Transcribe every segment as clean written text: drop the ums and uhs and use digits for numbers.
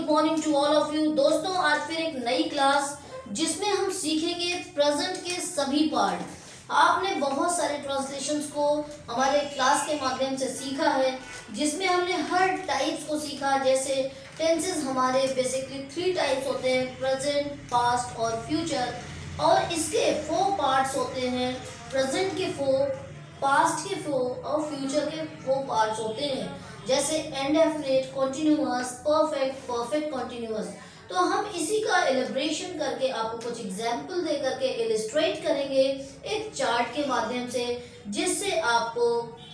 Good morning to all of you. दोस्तों आज फिर एक नई क्लास जिसमें हम सीखेंगे प्रेजेंट के सभी पार्ट। आपने बहुत सारे ट्रांसलेशंस को हमारे क्लास के माध्यम से सीखा है, जिसमें हमने हर टाइप्स को सीखा। जैसे टेंसेस हमारे बेसिकली 3 टाइप्स होते हैं, प्रेजेंट, पास्ट और फ्यूचर। और इसके 4 पार्ट्स होते हैं, प्रेजेंट के 4, पास्ट के 4 और फ्यूचर के 4 पार्ट्स होते हैं। जैसे indefinite, continuous, perfect, perfect continuous. तो हम इसी का एलिब्रेशन करके आपको कुछ एग्जाम्पल दे करके इलिस्ट्रेट करेंगे एक चार्ट के माध्यम से, जिससे आपको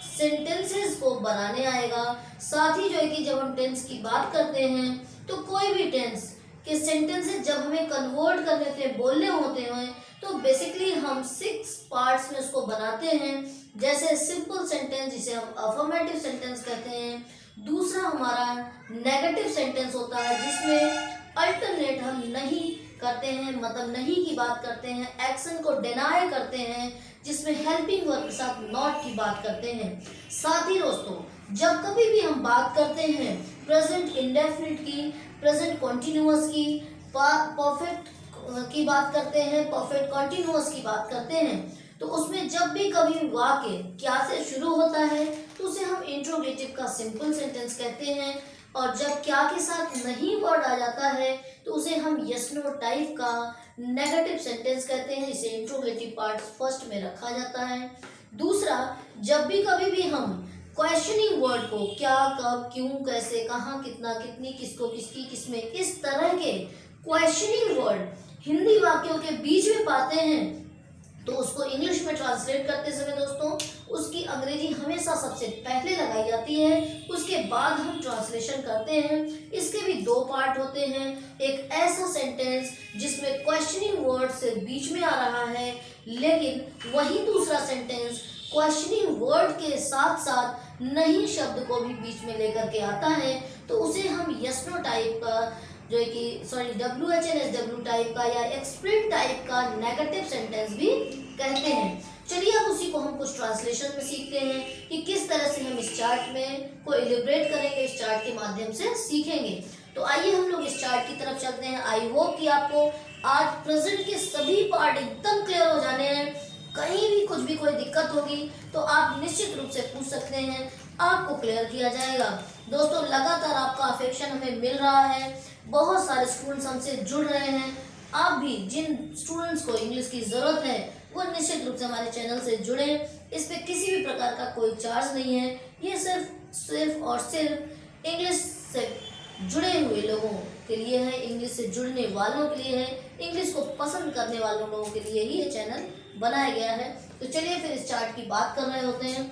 सेंटेंसेस को बनाने आएगा। साथ ही जो है कि जब हम टेंस की बात करते हैं तो कोई भी टेंस के सेंटेंसेस जब हमें कन्वर्ट करने होते हैं, बोलने होते हैं, तो बेसिकली हम 6 पार्ट्स में उसको बनाते हैं। जैसे सिंपल सेंटेंस, जिसे हम अफर्मेटिव सेंटेंस कहते हैं। दूसरा हमारा नेगेटिव सेंटेंस होता है, जिसमें अल्टरनेट हम नहीं करते हैं, मतलब नहीं की बात करते हैं, एक्शन को डिनाई करते हैं, जिसमें हेल्पिंग वर्ब के साथ नॉट की बात करते हैं। साथ ही दोस्तों जब कभी भी हम बात करते हैं प्रेजेंट इंडेफिनिट की, प्रेजेंट कॉन्टिन्यूअस की, परफेक्ट की बात करते हैं, परफेक्ट कॉन्टिन्यूअस की बात करते हैं, तो उसमें जब भी कभी वाक्य क्या से शुरू होता है तो उसे हम इंट्रोगेटिव का सिंपल सेंटेंस कहते हैं। और जब क्या के साथ नहीं वर्ड आ जाता है तो उसे हम यस नो टाइप का नेगेटिव सेंटेंस कहते हैं, जिसे इंट्रोगेटिव पार्ट फर्स्ट में रखा जाता है। दूसरा, जब भी कभी भी हम क्वेश्चनिंग वर्ड को क्या, कब, क्यों, कैसे, कहाँ, कितना, कितनी, किसको, किसकी, किसमें, इस तरह के क्वेश्चनिंग वर्ड हिंदी वाक्यों के बीच में पाते हैं, तो उसको इंग्लिश में ट्रांसलेट करते समय दोस्तों उसकी अंग्रेजी हमेशा सबसे पहले लगाई जाती है, उसके बाद हम ट्रांसलेशन करते हैं। इसके भी 2 पार्ट होते हैं। एक ऐसा सेंटेंस जिसमें क्वेश्चनिंग वर्ड से बीच में आ रहा है, लेकिन वही दूसरा सेंटेंस क्वेश्चनिंग वर्ड के साथ साथ नहीं शब्द को भी बीच में लेकर के आता है, तो उसे हम यस नो टाइप का, जो है कि WHNSW टाइप का या एक्सप्लेन टाइप का नेगेटिव सेंटेंस भी कहते हैं। चलिए अब उसी को हम कुछ ट्रांसलेशन में सीखते हैं कि किस तरह से हम इस चार्ट में को इलिब्रेट करेंगे, इस चार्ट के माध्यम से सीखेंगे। तो आइए हम लोग इस चार्ट की तरफ चलते हैं। आई होप कि आपको आज प्रेजेंट के सभी पार्ट एकदम क्लियर हो जाने हैं। कहीं भी कुछ भी कोई दिक्कत होगी तो आप निश्चित रूप से पूछ सकते हैं, आपको क्लियर किया जाएगा। दोस्तों लगातार आपका अफेक्शन हमें मिल रहा है, बहुत सारे स्टूडेंट्स हमसे जुड़ रहे हैं। आप भी जिन स्टूडेंट्स को इंग्लिश की ज़रूरत है वो निश्चित रूप से हमारे चैनल से जुड़े। इस पे किसी भी प्रकार का कोई चार्ज नहीं है, ये सिर्फ और सिर्फ इंग्लिश से जुड़े हुए लोगों के लिए है, इंग्लिश से जुड़ने वालों के लिए है, इंग्लिश को पसंद करने वालों लोगों के लिए ही ये चैनल बनाया गया है। तो चलिए फिर इस चार्ट की बात कर रहे होते हैं।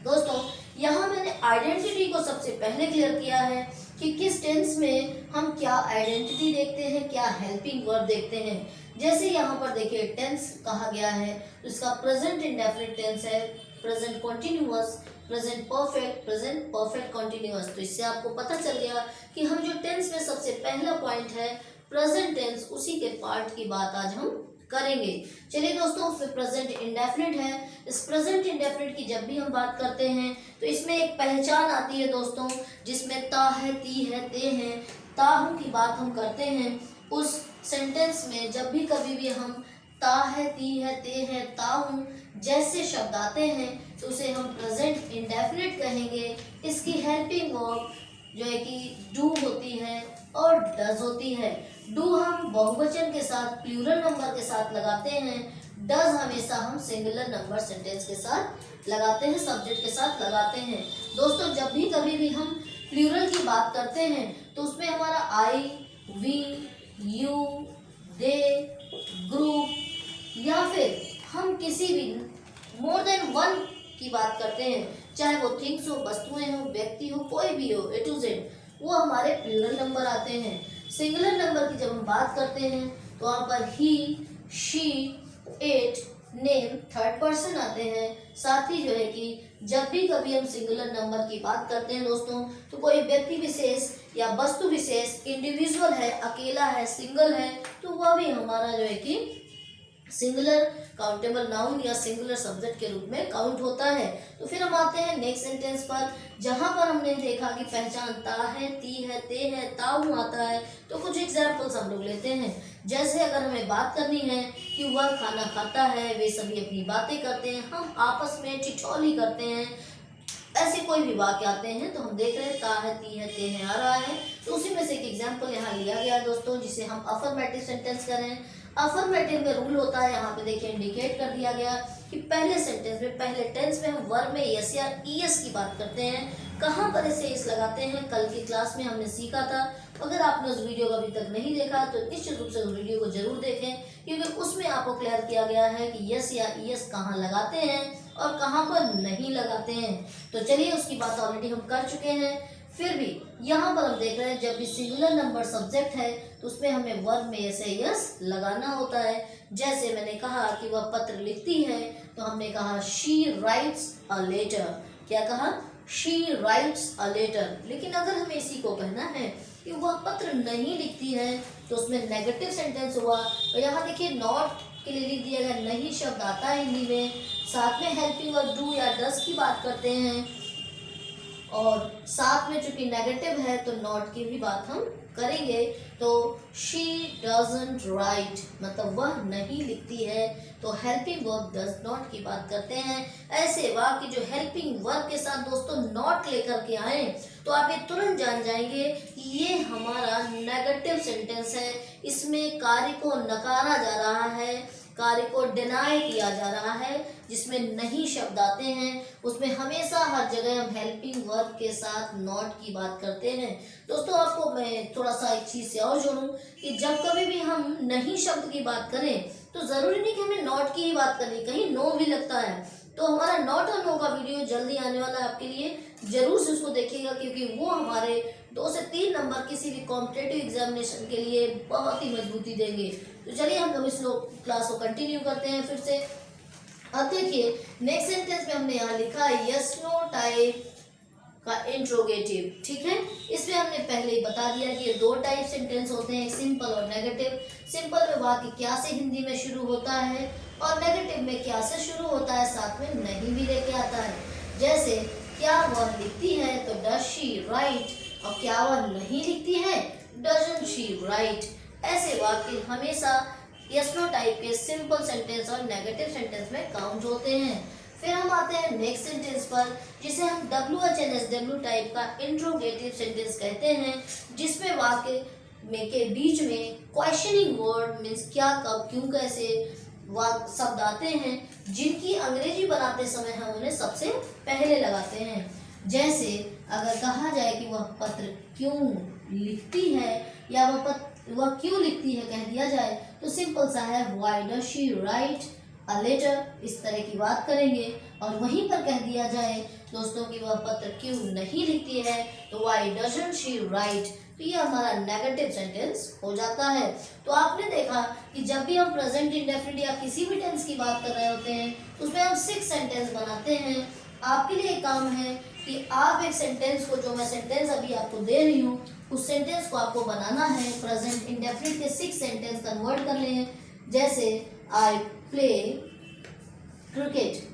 दोस्तों यहाँ मैंने आइडेंटिटी को सबसे पहले क्लियर किया है कि किस टेंस में हम क्या आइडेंटिटी देखते हैं, क्या हेल्पिंग वर्ब देखते हैं। जैसे यहाँ पर देखिए टेंस कहा गया है, तो इसका प्रेजेंट इंडेफिनिट टेंस है, present continuous, present perfect, present perfect continuous. तो इससे आपको पता चल गया कि हम जो टेंस में सबसे पहला पॉइंट है प्रेजेंट टेंस, उसी के पार्ट की बात आज हम करेंगे। चलिए दोस्तों फिर प्रेजेंट इंडेफिनिट है। इस प्रेजेंट इंडेफिनिट की जब भी हम बात करते हैं तो इसमें एक पहचान आती है दोस्तों, जिसमें ता है, ती है, ते हैं, ताहू की बात हम करते हैं। उस सेंटेंस में जब भी कभी भी हम ता है, ती है, ते है, ताहू जैसे शब्द आते हैं तो उसे हम प्रेजेंट इंडेफिनिट कहेंगे। इसकी हेल्पिंग वर्ब जो है कि डू होती है और डज होती है। डू हम बहुवचन के साथ, प्लूरल नंबर के साथ लगाते हैं, डज हमेशा हम सिंगुलर नंबर सेंटेंस के साथ लगाते हैं, सब्जेक्ट के साथ लगाते हैं। दोस्तों जब भी कभी भी हम प्लूरल की बात करते हैं तो उसमें हमारा आई, वी, यू, दे, ग्रुप या फिर हम किसी भी मोर देन 1 की बात करते हैं, चाहे वो थिंग्स हो, वस्तुएं हो, व्यक्ति हो, कोई भी हो, A to Z, वो हमारे प्लूरल नंबर आते हैं। सिंगुलर नंबर की जब हम बात करते हैं तो वहाँ पर he, she, it, name, third person आते हैं। साथ ही जो है कि जब भी कभी हम सिंगुलर नंबर की बात करते हैं दोस्तों, तो कोई व्यक्ति विशेष या वस्तु विशेष इंडिविजुअल है, अकेला है, सिंगल है, तो वह भी हमारा जो है कि सिंगुलर काउंटेबल नाउन या सिंगुलर सब्जेक्ट के रूप में काउंट होता है। तो फिर हम आते हैं नेक्स्ट सेंटेंस पर, जहां पर हमने देखा कि पहचान ता है, ती है, ते है, ताऊ आता है। तो कुछ एग्जाम्पल्स हम लोग लेते हैं। जैसे अगर हमें बात करनी है कि वह खाना खाता है, वे सभी अपनी बातें करते हैं, हम आपस में ठिठोली करते हैं, ऐसे कोई भी वाक्य आते हैं तो हम देख रहे हैं ता है, ती है, ते है आ रहा है। तो उसी में से एक एग्जाम्पल यहाँ लिया गया दोस्तों, जिसे हम अफर्मेटिव सेंटेंस करें। अफर्मेटिव में रूल होता है, यहाँ पे देखिए इंडिकेट कर दिया गया कि पहले सेंटेंस में, पहले टेंस में हम वर्ब में यस या ईएस की बात करते हैं। कहाँ पर इसे इस लगाते हैं, कल की क्लास में हमने सीखा था। अगर आपने उस वीडियो को अभी तक नहीं देखा तो निश्चित रूप से उस वीडियो को जरूर देखें, क्योंकि उसमें आपको क्लियर किया गया है कि यस या ईएस कहाँ लगाते हैं और कहाँ पर नहीं लगाते हैं। तो चलिए उसकी बात ऑलरेडी हम कर चुके हैं। फिर भी यहाँ पर हम देख रहे हैं, जब भी सिंगुलर नंबर सब्जेक्ट है तो उसमें हमें वर्ब में यस या यस लगाना होता है। जैसे मैंने कहा कि वह पत्र लिखती है, तो हमने कहा शी राइट्स अ लेटर। क्या कहा? She writes a letter. लेकिन अगर हमें इसी को कहना है कि वह पत्र नहीं लिखती है, तो उसमें नेगेटिव सेंटेंस हुआ। तो यहाँ देखिए नॉट के लिए लिख दिया गया, नहीं शब्द आता है हिंदी में, साथ में हेल्पिंग और डू या डस की बात करते हैं, और साथ में चूंकि नेगेटिव है तो नॉट की भी बात हम करेंगे। तो शी डजंट राइट, मतलब वह नहीं लिखती है, तो हेल्पिंग वर्ब डज नॉट की बात करते हैं। ऐसे वाक्य जो हेल्पिंग वर्ब के साथ दोस्तों नॉट लेकर के आए तो आप ये तुरंत जान जाएंगे कि ये हमारा नेगेटिव सेंटेंस है। इसमें कार्य को नकारा जा रहा है, कार्य को डिनाई किया जा रहा है। जिसमें नहीं शब्द आते हैं उसमें हमेशा हर जगह हम हेल्पिंग वर्ब के साथ नॉट की बात करते हैं। दोस्तों आपको मैं थोड़ा सा एक चीज़ से और जोड़ूं कि जब कभी भी हम नहीं शब्द की बात करें तो ज़रूरी नहीं कि हमें नॉट की ही बात करनी, कहीं नो भी लगता है। तो हमारा नॉट और नो का वीडियो जल्दी आने वाला है आपके लिए, जरूर से उसको देखिएगा, क्योंकि वो हमारे 2 से 3 नंबर किसी भी कॉम्पिटिटिव एग्जामिनेशन के लिए बहुत ही मजबूती देंगे। तो चलिए हम लोग इस क्लास को कंटिन्यू करते हैं फिर से। अब देखिए नेक्स्ट सेंटेंस में हमने यहाँ लिखा है यस नो टाइप का इंट्रोगेटिव। ठीक है, इसमें हमने पहले ही बता दिया कि ये 2 टाइप सेंटेंस होते हैं, सिंपल और नेगेटिव। सिंपल में वाक्य क्या से हिंदी में शुरू होता है और नेगेटिव में क्या से शुरू होता है, साथ में नहीं भी लेके आता है। जैसे क्या वह लिखती है तो डज शी राइट, और क्या वह नहीं लिखती है डजंट शी राइट। ऐसे वाक्य हमेशा यस नो टाइप के सिंपल सेंटेंस और नेगेटिव सेंटेंस में काउंट होते हैं। फिर हम आते हैं नेक्स्ट सेंटेंस पर, जिसे हम WHNSW टाइप का इंट्रोगेटिव सेंटेंस कहते हैं, जिसमें वाक्य में के बीच में क्वेश्चनिंग वर्ड मीन्स क्या, कब, क्यों, कैसे वाक्य शब्द आते हैं, जिनकी अंग्रेजी बनाते समय हम उन्हें सबसे पहले लगाते हैं। जैसे अगर कहा जाए कि वह पत्र क्यों लिखती है या वह क्यों लिखती है कह दिया जाए तो सिंपल सा है why does she write a letter, इस तरह की बात करेंगे। और वहीं पर कह दिया जाए दोस्तों कि वह पत्र क्यों नहीं लिखती है तो व्हाई डजंट शी राइट, तो ये हमारा नेगेटिव सेंटेंस हो जाता है। तो आपने देखा कि जब भी हम प्रेजेंट इंडेफिनिट या किसी भी टेंस की बात कर रहे होते हैं उसमें हम 6 सेंटेंस बनाते हैं। आपके लिए एक काम है कि आप एक सेंटेंस को, जो मैं सेंटेंस अभी आपको दे रही हूँ, उस सेंटेंस को आपको बनाना है, प्रेजेंट इंडेफिनिट के 6 सेंटेंस कन्वर्ट कर लें। जैसे I play cricket,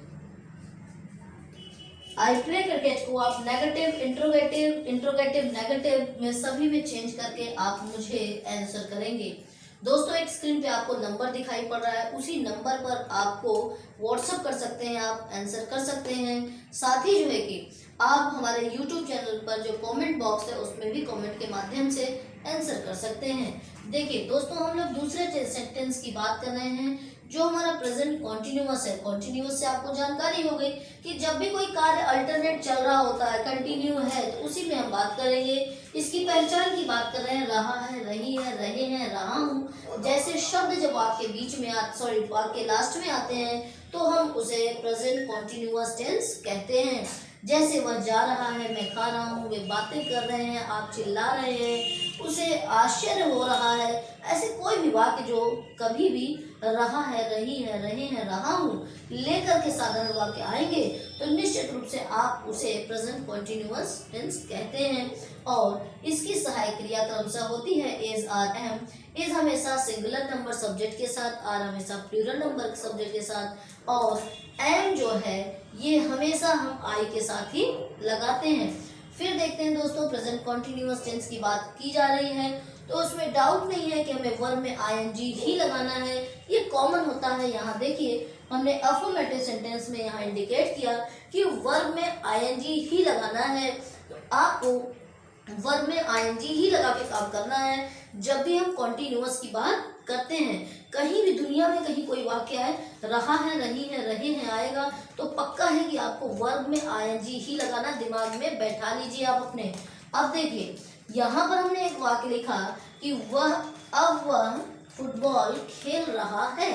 I play cricket को आप नेगेटिव, इंट्रोगेटिव, नेगेटिव में सभी में चेंज करके आप मुझे आंसर करेंगे। दोस्तों एक स्क्रीन पे आपको नंबर दिखाई पड़ रहा है, उसी नंबर पर आपको व्हाट्सअप कर सकते हैं, आप आंसर कर सकते हैं। साथ ही जो है कि आप हमारे YouTube चैनल पर जो कमेंट बॉक्स है उसमें भी कमेंट के माध्यम से आंसर कर सकते हैं। देखिए दोस्तों हम लोग दूसरे सेंटेंस की बात कर रहे हैं जो हमारा प्रेजेंट कॉन्टिन्यूअस है। कॉन्टिन्यूअस से आपको जानकारी हो गई कि जब भी कोई कार्य अल्टरनेट चल रहा होता है, कंटिन्यू है, तो उसी में हम बात करेंगे। इसकी पहचान की बात कर रहे हैं, रहा है, रही है, रहे हैं, रहा हूँ जैसे शब्द जब आपके बीच में आपके लास्ट में आते हैं तो हम उसे प्रेजेंट कॉन्टिन्यूअस टेंस कहते हैं। जैसे वह जा रहा है, मैं खा रहा हूँ, वे बातें कर रहे हैं, आप चिल्ला रहे हैं, उसे आश्चर्य हो रहा है, ऐसे कोई भी वाक्य जो कभी भी रहा है, रही है, रहे हैं, रहा हूँ लेकर के साधारण वाक्य आएंगे तो निश्चित रूप से आप उसे प्रेजेंट कॉन्टिन्यूअस टेंस कहते हैं। और इसकी सहायक क्रिया क्रमशः होती है इज, आर, एम। इज हमेशा सिंगुलर नंबर सब्जेक्ट के साथ, आर हमेशा प्लूरल नंबर सब्जेक्ट के साथ, और एम जो है ये हमेशा हम आई के साथ ही लगाते हैं। फिर देखते हैं दोस्तों, प्रेजेंट कॉन्टिन्यूअस टेंस की बात की जा रही है तो उसमें डाउट नहीं है कि हमें वर्ब में आईएनजी ही लगाना है, ये कॉमन होता है। यहाँ देखिए हमने अफर्मेटिव सेंटेंस में यहाँ इंडिकेट किया कि वर्ब में आईएनजी ही लगाना है, तो आपको वर्ब में आईएनजी ही लगा के काम करना है जब भी हम कॉन्टिन्यूअस की बात करते हैं। कहीं भी दुनिया में कहीं कोई वाक्य है, रहा है, रही है, रहे हैं आएगा, तो पक्का है कि आपको वर्ब में आईएनजी ही लगाना, दिमाग में बैठा लीजिए आप अपने। अब देखिए यहाँ पर हमने एक वाक्य लिखा कि वह फुटबॉल खेल रहा है,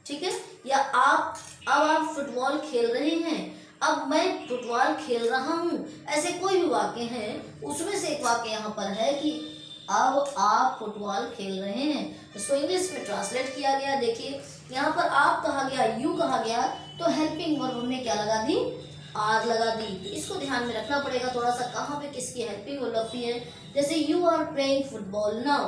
ठीक है, या अब आप फुटबॉल खेल रहे हैं, अब मैं फुटबॉल खेल रहा हूँ, ऐसे कोई भी वाक्य हैं, उसमें से एक वाक्य यहाँ पर है कि अब आप फुटबॉल खेल रहे हैं। इसको इंग्लिश में ट्रांसलेट किया गया। देखिए यहाँ पर आप कहा गया, यू कहा गया, तो हेल्पिंग वर्ब हमने क्या लगा दी, आर लगा दी। तो इसको ध्यान में रखना पड़ेगा थोड़ा सा, कहाँ पे किसकी हेल्पिंग वर्ब लगती है। जैसे you are playing football now,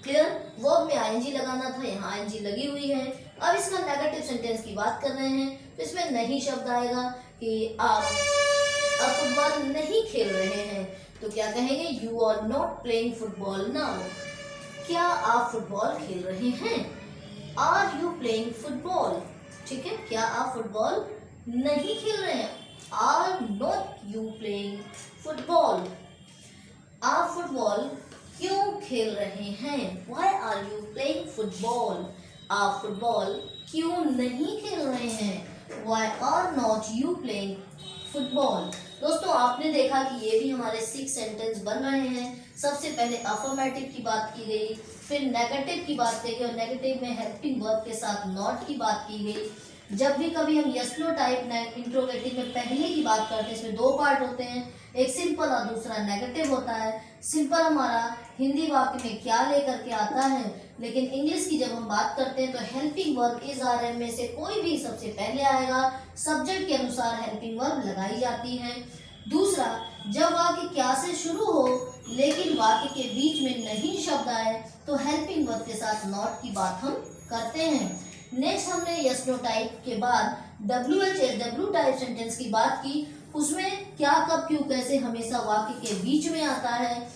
clear, verb में आईएनजी लगाना था, यहाँ आईएनजी लगी हुई है। अब इसका नेगेटिव सेंटेंस की बात कर रहे हैं तो इसमें नहीं शब्द आएगा कि आप फुटबॉल नहीं खेल रहे हैं, तो क्या कहेंगे, you are not playing football now. क्या आप फुटबॉल खेल रहे हैं, आर यू प्लेइंग फुटबॉल, ठीक है, क्या आप फुटबॉल नहीं खेल रहे हैं, are not you playing football. आप फुटबॉल क्यों खेल रहे हैं, why are you playing football. आप फुटबॉल क्यों नहीं खेल रहे हैं, why are not you playing football. दोस्तों आपने देखा कि ये भी हमारे 6 सेंटेंस बन रहे हैं। सबसे पहले अफर्मेटिव की बात की गई, फिर नेगेटिव की बात की गई, और नेगेटिव में हेल्पिंग वर्ब के साथ नॉट की बात की गई। जब भी कभी हम यस नो टाइप इंट्रोगेटिव में पहले की बात करते हैं, इसमें 2 पार्ट होते हैं, एक सिंपल और दूसरा नेगेटिव होता है। सिंपल हमारा हिंदी वाक्य में क्या लेकर के आता है, लेकिन इंग्लिश की जब हम बात करते हैं तो helping verb is, are, am में से कोई भी सबसे पहले आएगा, सब्जेक्ट के अनुसार हेल्पिंग वर्ब लगाई जाती है। दूसरा, जब वाक्य क्या से शुरू हो लेकिन वाक्य के बीच में नहीं शब्द आए तो हेल्पिंग वर्ब के साथ नॉट की बात हम करते हैं। नेक्स्ट हमने यस नो टाइप के बाद WH टाइप सेंटेंस की बात की, उसमें क्या, कब, क्यों, कैसे हमेशा वाक्य के बीच में आता है।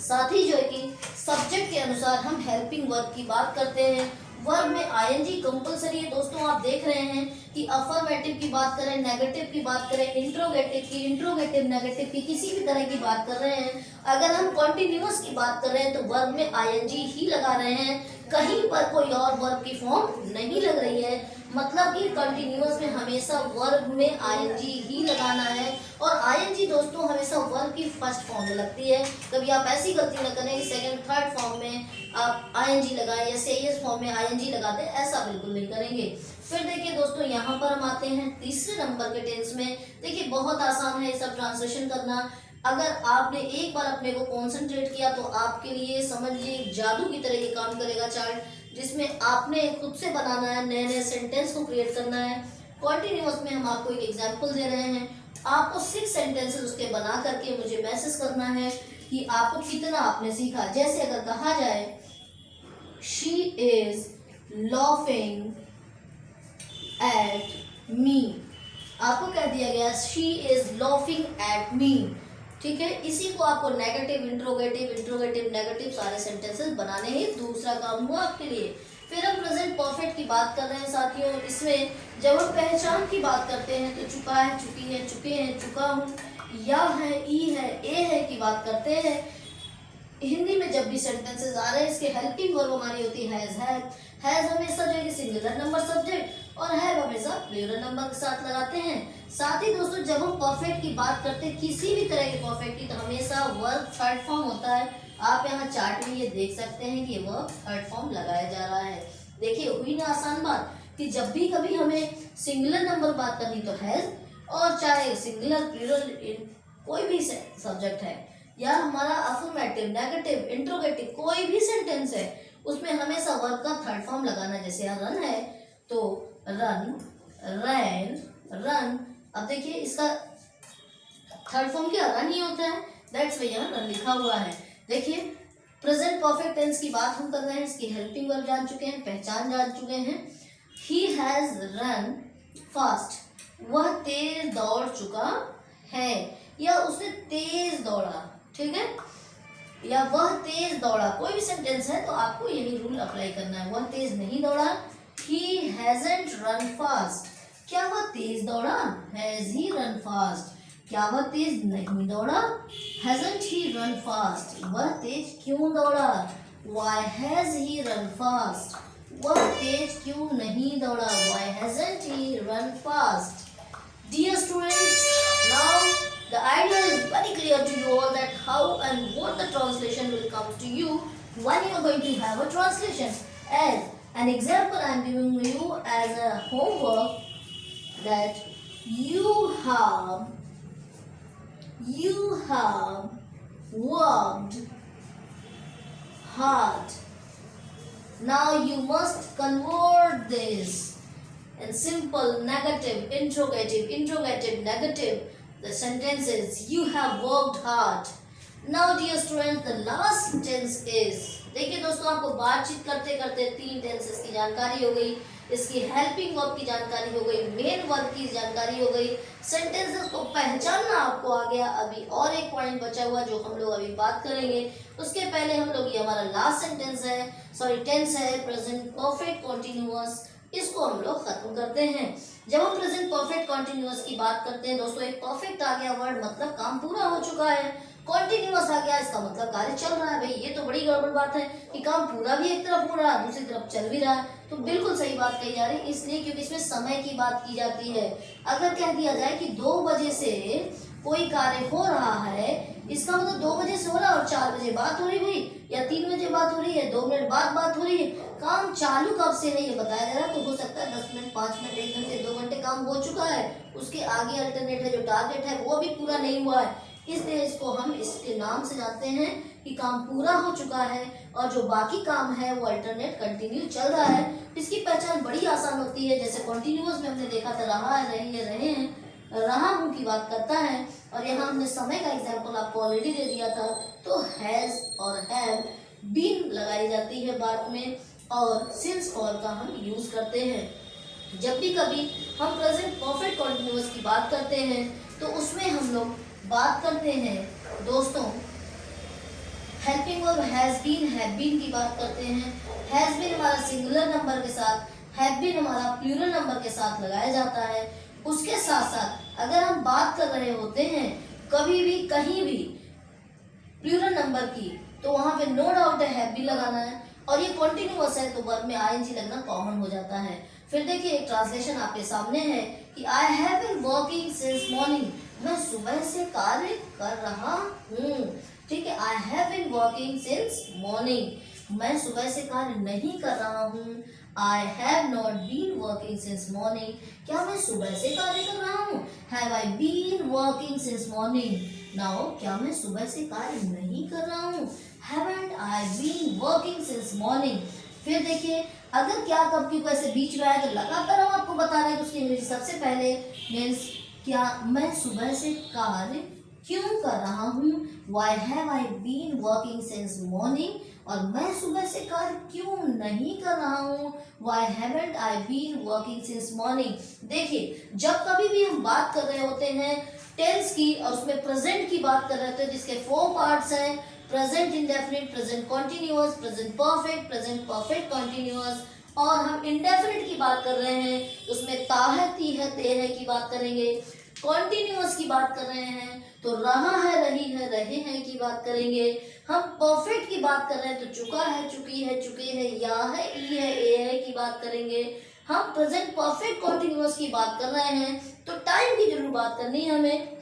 साथ ही जो है कि सब्जेक्ट के अनुसार हम हेल्पिंग वर्ब की बात करते हैं। वर्ब में आईएनजी कंपलसरी है। दोस्तों आप देख रहे हैं कि अफर्मेटिव की बात करें, नेगेटिव की बात करें, इंट्रोगेटिव नेगेटिव की, किसी भी तरह की बात कर रहे हैं, अगर हम कॉन्टिन्यूअस की बात कर रहे हैं तो वर्ब में आईएनजी ही लगा रहे हैं, कहीं पर कोई और वर्ब की फॉर्म नहीं लग रही है। मतलब कि कंटिन्यूअस में हमेशा वर्ब में आईएनजी ही लगाना है, और आईएनजी दोस्तों हमेशा वर्ब की फर्स्ट फॉर्म में लगती है। कभी आप ऐसी गलती न करें कि सेकंड थर्ड फॉर्म में आप आईएनजी लगाएं या सेयस फॉर्म में आईएनजी लगाते हैं, ऐसा बिल्कुल नहीं करेंगे। फिर देखिए दोस्तों यहाँ पर हम आते हैं तीसरे नंबर के टेंस में। देखिए बहुत आसान है ये सब ट्रांसलेशन करना। अगर आपने एक बार अपने को कॉन्सेंट्रेट किया तो आपके लिए समझ लीजिए जादू की तरह ये काम करेगा चार्ट, जिसमें आपने खुद से बनाना है, नए नए सेंटेंस को क्रिएट करना है। कॉन्टिन्यूअस में हम आपको एक एग्जांपल दे रहे हैं, आपको 6 सेंटेंसेस उसके बना करके मुझे मैसेज करना है कि आपको कितना आपने सीखा। जैसे अगर कहा जाए she is laughing at me, आपको कह दिया गया she is laughing at me, ठीक है। इसी को आपको नेगेटिव इंट्रोगेटिव नेगेटिव सारे सेंटेंसेस बनाने ही दूसरा काम हुआ आपके लिए। फिर हम प्रेजेंट परफेक्ट की बात कर रहे हैं साथियों। इसमें जब हम पहचान की बात करते हैं तो चुका है, चुकी है, चुके हैं, चुका हूँ, या है, ई है, ए है की बात करते हैं। हिंदी में जब भी सेंटेंसेस आ रहे हैं इसके हेल्पिंग वर्ब हमारी होती है हैज हमेशा जो है सिंगुलर नंबर सब्जेक्ट, और है हमेशा प्लूरल नंबर के साथ लगाते हैं। साथ ही दोस्तों जब हम परफेक्ट की बात करते हैं, किसी भी तरह के परफेक्ट की, तो हमेशा वर्ब थर्ड फॉर्म होता है। आप यहाँ चार्ट में ये देख सकते हैं कि वर्ब थर्ड फॉर्म लगाया जा रहा है। देखिए हुई ना आसान बात कि जब भी कभी हमें सिंगुलर नंबर बात करनी तो हैज, और चाहे सिंगुलर प्लूरल कोई भी सब्जेक्ट है, या हमारा अफर्मेटिव नेगेटिव इंट्रोगेटिव कोई भी सेंटेंस है, उसमें हमेशा वर्ब का थर्ड फॉर्म लगाना। जैसे यहाँ रन है तो रन, रैन, रन। अब देखिए इसका थर्ड फॉर्म क्या रन ही होता है, दैट्स वाई यहाँ रन लिखा हुआ है। देखिए प्रेजेंट परफेक्ट टेंस की बात हम कर रहे हैं, इसकी हेल्पिंग वर्ब जान चुके हैं, पहचान जान चुके हैं। ही हैज रन फास्ट, वह तेज दौड़ चुका है, या उसने तेज दौड़ा, ठीक है, या वह तेज दौड़ा। कोई भी सेंटेंस है तो आपको यही रूल अप्लाई करना है। वह तेज नहीं दौड़ा, he hasn't run fast, क्या वह तेज दौड़ा, has he run fast, क्या वह तेज नहीं दौड़ा, hasn't he run fast, वह तेज क्यों दौड़ा, why has he run fast, वह तेज क्यों नहीं दौड़ा, why hasn't he run fast। Dear students, now the idea is very clear to you all that how and what the translation will come to you when you are going to have a translation. As an example I am giving you as a homework that you have worked hard. Now you must convert this in simple negative, interrogative, negative. The sentence is you have worked hard. Now dear students, the last sentence is, देखिए दोस्तों आपको बातचीत करते करते 3 tenses की जानकारी हो गई, इसकी हेल्पिंग वर्ब की जानकारी हो गई, मेन वर्ब की जानकारी हो गई, सेंटेंसेस को पहचानना आपको आ गया। अभी और एक पॉइंट बचा हुआ जो हम लोग अभी बात करेंगे। उसके पहले हम लोग, ये हमारा लास्ट सेंटेंस है, टेंस है प्रेजेंट परफेक्ट कॉन्टिन्यूअस, इसको हम लोग खत्म करते हैं। जब हम प्रेजेंट परफेक्ट कॉन्टिन्यूअस की बात करते हैं दोस्तों, एक परफेक्ट आ गया वर्ड मतलब काम पूरा हो चुका है, कॉन्टिन्यूअस आ गया इसका मतलब कार्य चल रहा है। भाई ये तो बड़ी गड़बड़ बात है कि काम पूरा भी एक तरफ हो रहा है, दूसरी तरफ चल भी रहा है, तो बिल्कुल सही बात कही जा रही है, इसलिए क्योंकि इसमें समय की बात की जाती है। अगर कह दिया जाए कि 2 बजे से कोई कार्य हो रहा है, इसका मतलब 2 बजे से हो रहा है और 4 बजे बात हो रही भाई, या 3 बजे बात हो रही है, 2 मिनट बाद बात हो रही है, काम चालू कब से है ये बताया जा रहा है। तो हो सकता है 10 मिनट, 5 मिनट, 1 घंटे, 2 घंटे काम हो चुका है, उसके आगे अल्टरनेट है, जो टारगेट है वो भी पूरा नहीं हुआ है, इसलिए इसको हम इसके नाम से जानते हैं कि काम पूरा हो चुका है, और जो बाकी काम है वो अल्टरनेट कंटिन्यू चल रहा है। इसकी पहचान बड़ी आसान होती है, जैसे कॉन्टिन्यूअस में हमने देखा था रहा है, रही है, रहे हैं, रहा हूँ की बात करता है, और यहाँ हमने समय का एग्जाम्पल आपको ऑलरेडी दे दिया था। तो हैज और हैव, बीन लगाई जाती है बाद में, और सिंस फॉर का हम यूज करते हैं। जब भी कभी हम प्रेजेंट परफेक्ट कॉन्टिन्यूअस की बात करते हैं तो उसमें हम लोग बात करते हैं दोस्तों हेल्पिंग वर्ब हैज बीन की बात करते हैं। हैज बीन हमारा सिंगुलर नंबर के साथ, हैव बीन हमारा प्लूरल नंबर के साथ लगाया जाता है। उसके साथ साथ अगर हम बात कर रहे होते हैं कभी भी कहीं भी प्लूरल नंबर की, तो वहां पे नो डाउट है हैव बीन लगाना है, और ये कॉन्टिन्यूअस है तो वर्ब में आईएनजी लगना कॉमन हो जाता है। फिर देखिए एक ट्रांसलेशन आपके सामने है कि I have been working since morning, मैं सुबह से कार्य कर रहा हूँ, ठीक है। I have been working since morning, मैं सुबह से कार्य नहीं कर रहा हूँ। I have not been working since morning, क्या मैं सुबह से कार्य कर रहा हूँ। Have I been working since morning, now क्या मैं सुबह से कार्य नहीं कर रहा हूँ। Haven't I been working since morning. फिर देखिए अगर क्या कब की ऐसे बीच में आए तो लगातार हम आपको बता रहे हैं, तो उसकी अंग्रेजी सबसे पहले मीन्स क्या मैं सुबह से कार्य क्यों कर रहा हूँ। Why have I been working since morning, और मैं सुबह से कार्य क्यों नहीं कर रहा हूँ। Why haven't I been working since morning. देखिए जब कभी भी हम बात कर रहे होते हैं टेंस की, और उसमें प्रेजेंट की बात कर रहे होते हैं, जिसके 4 पार्ट्स हैं, present indefinite, present continuous, present perfect continuous, और हम इंडेफिनिट की बात कर रहे हैं उसमें ता है, ती है, ते है की बात करेंगे। कॉन्टिन्यूअस की बात कर रहे हैं तो रहा है, रही है, रहे हैं की बात करेंगे। हम परफेक्ट की बात कर रहे हैं तो चुका है, चुकी है, चुके हैं, या है, ई है, ए है की बात करेंगे। हम प्रेजेंट परफेक्ट कॉन्टिन्यूअस की बात कर रहे हैं तो टाइम की जरूर बात करनी है हमें,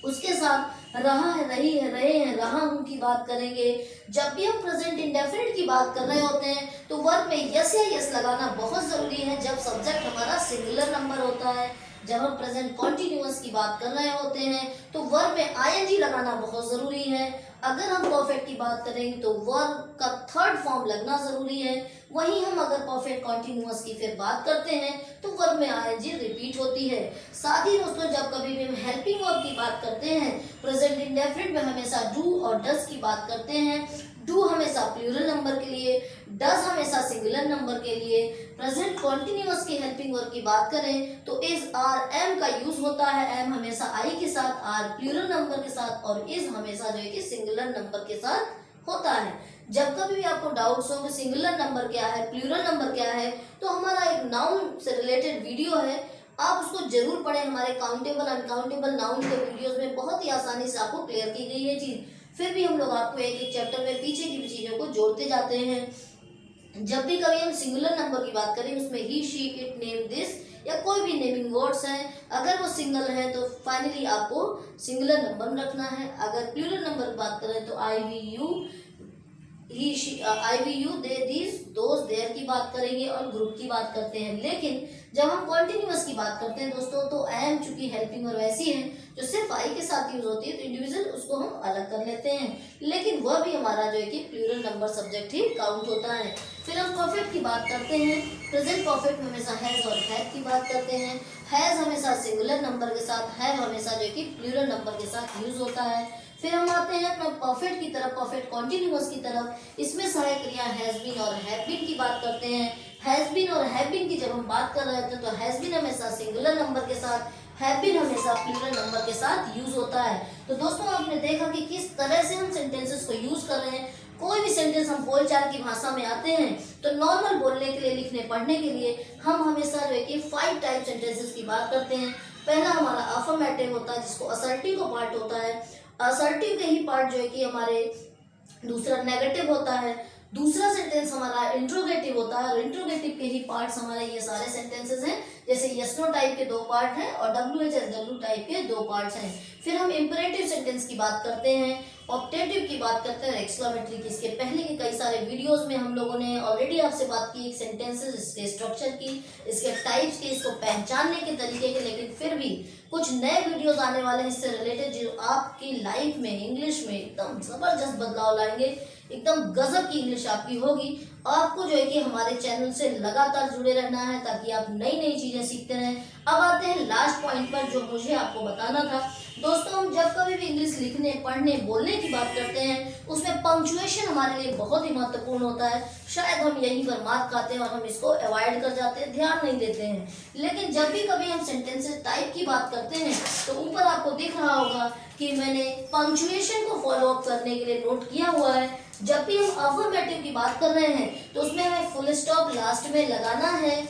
उसके साथ रहा है, रही है, रहे हैं, रहा हूं की बात करेंगे। जब भी हम प्रेजेंट इंडेफिनिट की बात कर रहे होते हैं तो वर्ब में यस या यस लगाना बहुत जरूरी है जब सब्जेक्ट हमारा सिंगुलर नंबर होता है। जब हम प्रेजेंट कॉन्टिन्यूअस की बात कर रहे होते हैं तो वर्ब में आईएनजी लगाना बहुत जरूरी है। अगर हम परफेक्ट की बात करें तो वर्ब का थर्ड फॉर्म लगना जरूरी है। वहीं हम अगर परफेक्ट कॉन्टिन्यूअस की फिर बात करते हैं तो वर्ब में आईएनजी रिपीट होती है। साथ ही दोस्तों जब कभी भी हम हेल्पिंग वर्ब की बात करते हैं प्रेजेंट इंडेफिनिट में हमेशा डू और डज की बात करते हैं। डू हमेशा प्लूरल नंबर के लिए, डज हमेशा सिंगुलर नंबर के लिए। प्रेजेंट कॉन्टिन्यूअस की हेल्पिंग वर्ब की बात करें तो इज, आर, एम का यूज होता है। एम हमेशा आई के साथ, आर प्लूरल नंबर के साथ और इज हमेशा जो है कि सिंगुलर नंबर के साथ होता है। जब कभी भी आपको डाउट्स हो कि सिंगुलर नंबर क्या है, प्लूरल नंबर क्या है, तो हमारा एक नाउन से रिलेटेड वीडियो है, आप उसको जरूर पढ़ें। हमारे काउंटेबल अनकाउंटेबल नाउन के वीडियोस में बहुत ही आसानी से आपको क्लियर की गई है चीज। फिर भी हम लोग आपको एक एक चैप्टर में पीछे की भी चीजों को जोड़ते जाते हैं। जब भी कभी हम सिंगुलर नंबर की बात करें उसमें ही, शी, इट, नेम, दिस या कोई भी नेमिंग वर्ड्स हैं, अगर वो सिंगल है तो फाइनली आपको सिंगुलर नंबर में रखना है। अगर प्लूरल नंबर की बात करें तो I, we, you, he, she, I, we, you, they, these, those, their की बात करेंगे और ग्रुप की बात करते हैं। लेकिन जब हम कॉन्टिन्यूअस की बात करते हैं दोस्तों तो एम चूंकि हेल्पिंग और वैसी है जो सिर्फ आई के साथ यूज होती है तो इंडिविजुअल उसको हम अलग कर लेते हैं, लेकिन वह भी हमारा जो है कि प्लूरल नंबर सब्जेक्ट ही काउंट होता है। फिर हम परफेक्ट की बात करते हैं। प्रेजेंट परफेक्ट में हमेशा हैज और हैव की बात करते हैं। हैज हमेशा सिंगुलर नंबर के साथ, हैव हमेशा जो है कि प्लूरल नंबर के साथ यूज होता है। फिर हम आते हैं अपना परफेक्ट की तरफ, परफेक्ट कॉन्टिन्यूअस की तरफ। इसमें सहायक क्रिया हैज बीन और हैव बीन की बात करते हैं। हैज बीन और हैव बीन की जब हम बात कर रहे थे तो हैज बीन हमेशा सिंगुलर नंबर के साथ, हैव बीन हमेशा प्लूरल नंबर के साथ यूज होता है। तो दोस्तों आपने देखा कि किस तरह से हम सेंटेंसेस को यूज कर रहे हैं। कोई भी सेंटेंस हम बोलचाल की भाषा में आते हैं तो नॉर्मल बोलने के लिए, लिखने पढ़ने के लिए हम हमेशा जो है कि 5 टाइप सेंटेंसेस की बात करते हैं। पहला हमारा अफर्मेटिव होता है जिसको असर्टिव का पार्ट होता है। असर्टिव के ही पार्ट जो है कि हमारे दूसरा नेगेटिव होता है। दूसरा सेंटेंस हमारा इंट्रोगेटिव होता है और इंट्रोगेटिव के ही पार्ट्स हमारे ये सारे सेंटेंसेस हैं। जैसे यस नो टाइप के 2 पार्ट हैं और WH-SW टाइप के 2 पार्ट्स हैं। फिर हम इंपेरेटिव सेंटेंस की बात करते हैं, ऑप्टेटिव की बात करते हैं और एक्सक्लेमेटरी की। इसके पहले के कई सारे वीडियोस में हम लोगों ने ऑलरेडी आपसे बात की सेंटेंसेस, इसके स्ट्रक्चर की, इसके टाइप्स की, इसको पहचानने के तरीके के। लेकिन फिर भी कुछ नए वीडियोस आने वाले हैं इससे रिलेटेड जो आपकी लाइफ में इंग्लिश में एकदम जबरदस्त बदलाव लाएंगे। एकदम गजब की इंग्लिश आपकी होगी। आपको जो है कि हमारे चैनल से लगातार जुड़े रहना है ताकि आप नई नई चीजें सीखते रहें। अब आते हैं लास्ट पॉइंट पर जो मुझे आपको बताना था। दोस्तों हम जब कभी भी इंग्लिश लिखने, पढ़ने, बोलने की बात करते हैं उसमें पंक्चुएशन हमारे लिए बहुत ही महत्वपूर्ण होता है। शायद हम यहीं पर मात खाते हैं और हम इसको अवॉइड कर जाते हैं, ध्यान नहीं देते हैं। लेकिन जब भी कभी हम सेंटेंसेस टाइप की बात करते हैं तो ऊपर आपको दिख रहा होगा कि मैंने पंक्चुएशन को फॉलो अप करने के लिए नोट किया हुआ है। जब भी हम अफर्मेटिव की बात कर रहे हैं तो उसमें हमें फुल स्टॉप लास्ट में लगाना है।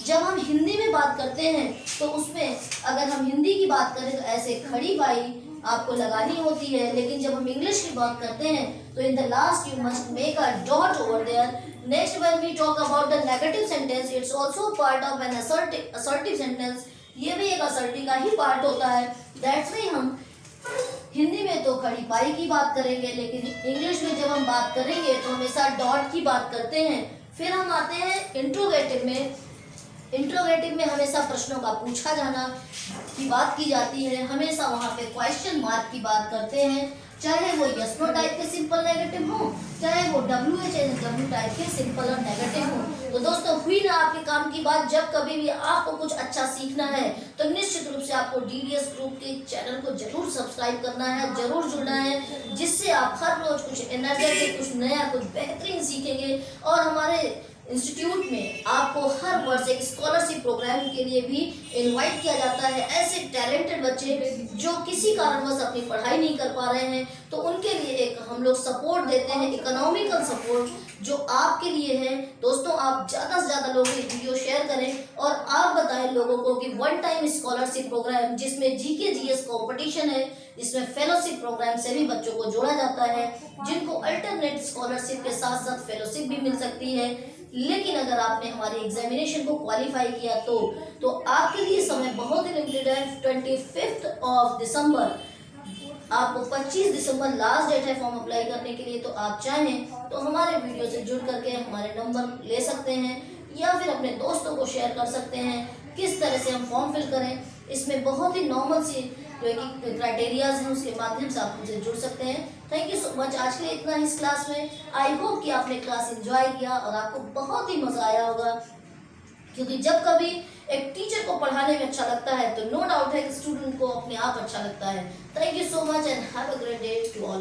जब हम हिंदी में बात करते हैं तो उसमें अगर हम हिंदी की बात करें तो ऐसे खड़ी बाई आपको लगानी होती है। लेकिन जब हम इंग्लिश की बात करते हैं तो in the last you must make a dot over there. Next when we talk about the negative sentence, it's also part of an assertive sentence. ये भी एक असर्टिव का ही पार्ट होता है। दैट्स व्हाई हम हिंदी में तो खड़ी पाई की बात करेंगे, लेकिन इंग्लिश में जब हम बात करेंगे तो हमेशा डॉट की बात करते हैं। फिर हम आते हैं इंट्रोगेटिव में। इंट्रोगेटिव में हमेशा प्रश्नों का पूछा जाना की बात की जाती है। हमेशा वहाँ पे क्वेश्चन मार्क की बात करते हैं, चाहे वो यस नो टाइप के सिंपल नेगेटिव हो, चाहे वो WH-SW टाइप के सिंपल और नेगेटिव हो। तो दोस्तों हुई ना आपके काम की बात। जब कभी भी आपको कुछ अच्छा सीखना है तो निश्चित रूप से आपको DDS ग्रुप के चैनल को जरूर सब्सक्राइब करना है, जरूर जुड़ना है, जिससे आप हर रोज कुछ एनर्जेटिक, कुछ नया, कुछ बेहतरीन सीखेंगे। और हमारे इंस्टीट्यूट में आपको हर वर्ष एक स्कॉलरशिप प्रोग्राम के लिए भी इनवाइट किया जाता है। ऐसे टैलेंटेड बच्चे जो किसी कारणवश अपनी पढ़ाई नहीं कर पा रहे हैं तो उनके लिए एक हम लोग सपोर्ट देते हैं, इकोनॉमिकल सपोर्ट जो आपके लिए है। दोस्तों आप ज़्यादा से ज़्यादा लोगों को वीडियो शेयर करें और आप बताएं लोगों को कि 1 टाइम स्कॉलरशिप प्रोग्राम जिसमें GK GS कॉम्पिटिशन है, जिसमें फेलोशिप प्रोग्राम से भी बच्चों को जोड़ा जाता है, जिनको अल्टरनेट स्कॉलरशिप के साथ साथ फेलोशिप भी मिल सकती है। लेकिन अगर आपने हमारे एग्जामिनेशन को क्वालिफाई किया तो आपके लिए समय बहुत ही लिमिटेड है। 25 दिसंबर आपको 25 दिसंबर लास्ट डेट है फॉर्म अप्लाई करने के लिए। तो आप चाहें तो हमारे वीडियो से जुड़ करके हमारे नंबर ले सकते हैं या फिर अपने दोस्तों को शेयर कर सकते हैं। किस तरह से हम फॉर्म फिल करें, इसमें बहुत ही नॉर्मल सी जो है कि क्राइटेरियाज हैं उसके माध्यम से आप हमसे जुड़ सकते हैं। Thank you so much. आज के लिए इतना ही इस क्लास में। आई होप कि आपने क्लास एंजॉय किया और आपको बहुत ही मजा आया होगा, क्योंकि जब कभी एक टीचर को पढ़ाने में अच्छा लगता है तो नो डाउट है कि स्टूडेंट को अपने आप अच्छा लगता है। Thank you so much and have a great day to all.